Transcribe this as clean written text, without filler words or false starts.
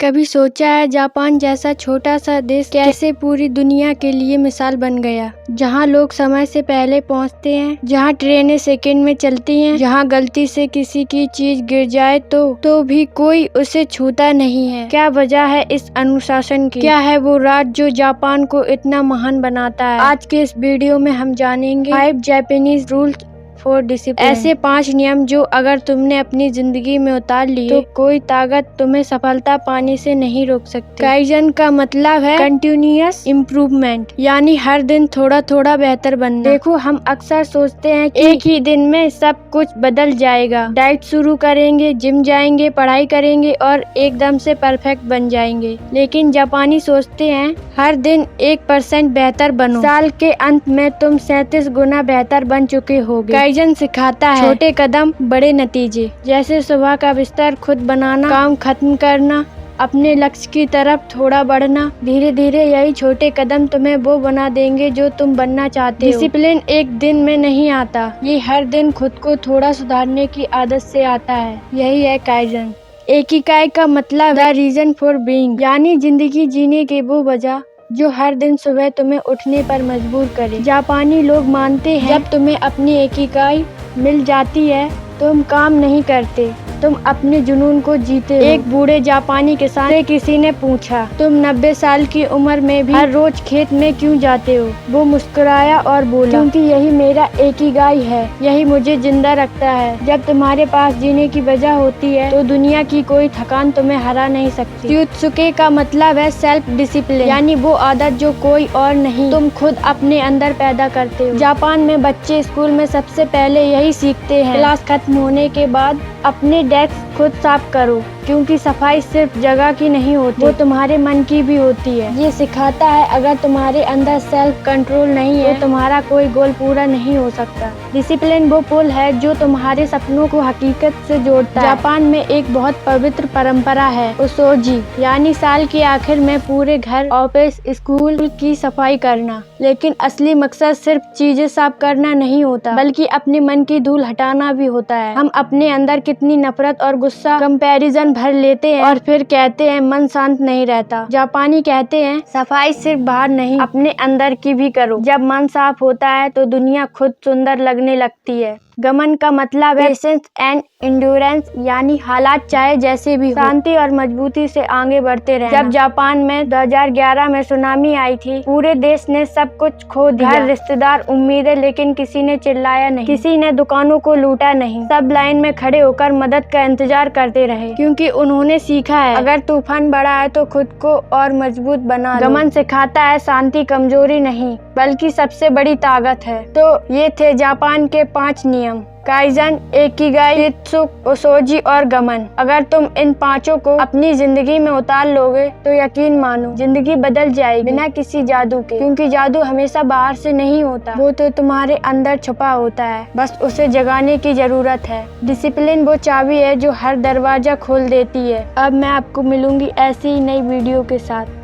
कभी सोचा है जापान जैसा छोटा सा देश कैसे पूरी दुनिया के लिए मिसाल बन गया, जहां लोग समय से पहले पहुंचते हैं, जहां ट्रेनें सेकंड में चलती हैं, जहां गलती से किसी की चीज गिर जाए तो भी कोई उसे छूता नहीं है। क्या वजह है इस अनुशासन की? क्या है वो राज जो जापान को इतना महान बनाता है? आज के इस वीडियो में हम जानेंगे 5 जापानीज रूल्स फॉर डिसिप्लिन। ऐसे 5 नियम जो अगर तुमने अपनी जिंदगी में उतार लिए तो कोई ताकत तुम्हें सफलता पाने से नहीं रोक सकती। काइजन का मतलब है कंटिन्यूअस इम्प्रूवमेंट, यानी हर दिन थोड़ा थोड़ा बेहतर बनना। देखो, हम अक्सर सोचते हैं कि एक ही दिन में सब कुछ बदल जाएगा, डाइट शुरू करेंगे, जिम जाएंगे, पढ़ाई करेंगे और एकदम से परफेक्ट बन जाएंगे। लेकिन जापानी सोचते हैं हर दिन 1% बेहतर बनो, साल के अंत में तुम 37 गुना बेहतर बन चुके होगे। काइजन सिखाता है छोटे कदम बड़े नतीजे, जैसे सुबह का बिस्तर खुद बनाना, काम खत्म करना, अपने लक्ष्य की तरफ थोड़ा बढ़ना। धीरे धीरे यही छोटे कदम तुम्हें वो बना देंगे जो तुम बनना चाहते हो। डिसिप्लिन एक दिन में नहीं आता, ये हर दिन खुद को थोड़ा सुधारने की आदत से आता है। यही है काइजन। एकिगाई का मतलब द रीजन फॉर बीइंग, यानी जिंदगी जीने की वो वजह जो हर दिन सुबह तुम्हें उठने पर मजबूर करे। जापानी लोग मानते हैं जब तुम्हें अपनी एकिगाई मिल जाती है तुम काम नहीं करते, तुम अपने जुनून को जीते हो। एक बूढ़े जापानी किसान से किसी ने पूछा, तुम 90 साल की उम्र में भी हर रोज खेत में क्यों जाते हो? वो मुस्कुराया और बोला, क्योंकि यही मेरा एकिगाई है, यही मुझे जिंदा रखता है। जब तुम्हारे पास जीने की वजह होती है तो दुनिया की कोई थकान तुम्हें हरा नहीं सकती। त्सुयुकी का मतलब है सेल्फ डिसिप्लिन, यानी वो आदत जो कोई और नहीं, तुम खुद अपने अंदर पैदा करते हो। जापान में बच्चे स्कूल में सबसे पहले यही सीखते हैं, क्लास खत्म होने के बाद अपने डेस्क खुद साफ करो, क्योंकि सफाई सिर्फ जगह की नहीं होती, वो तुम्हारे मन की भी होती है। ये सिखाता है अगर तुम्हारे अंदर सेल्फ कंट्रोल नहीं है तो तुम्हारा कोई गोल पूरा नहीं हो सकता। डिसिप्लिन वो पुल है जो तुम्हारे सपनों को हकीकत से जोड़ता है। जापान में एक बहुत पवित्र परंपरा है ओसोजी, यानी साल के आखिर में पूरे घर, ऑफिस, स्कूल की सफाई करना। लेकिन असली मकसद सिर्फ चीजें साफ करना नहीं होता, बल्कि अपने मन की धूल हटाना भी होता है। हम अपने अंदर कितनी नफरत और गुस्सा, कंपैरिजन भर लेते हैं और फिर कहते हैं मन शांत नहीं रहता। जापानी कहते हैं सफाई सिर्फ बाहर नहीं, अपने अंदर की भी करो। जब मन साफ होता है तो दुनिया खुद सुंदर लगने लगती है। गमन का मतलब है पेशेंस एंड इंड्योरेंस, यानी हालात चाहे जैसे भी हो, शांति और मजबूती से आगे बढ़ते रहना। जब जापान में 2011 में सुनामी आई थी, पूरे देश ने सब कुछ खो दिया, घर, रिश्तेदार, उम्मीदें, लेकिन किसी ने चिल्लाया नहीं, किसी ने दुकानों को लूटा नहीं। सब लाइन में खड़े होकर मदद का इंतजार करते रहे, क्योंकि उन्होंने सीखा है अगर तूफान बड़ा है तो खुद को और मजबूत बना लो। गमन सिखाता है शांति कमजोरी नहीं बल्कि सबसे बड़ी ताकत है। तो ये थे जापान के 5 नियम, काइजन, एकिगाई, त्सुयुकी, ओसोजी और गमन। अगर तुम इन 5 को अपनी जिंदगी में उतार लोगे तो यकीन मानो जिंदगी बदल जाएगी, बिना किसी जादू के। क्योंकि जादू हमेशा बाहर से नहीं होता, वो तो तुम्हारे अंदर छुपा होता है, बस उसे जगाने की जरूरत है। डिसिप्लिन वो चाबी है जो हर दरवाजा खोल देती है। अब मैं आपको मिलूंगी ऐसी ही नई वीडियो के साथ।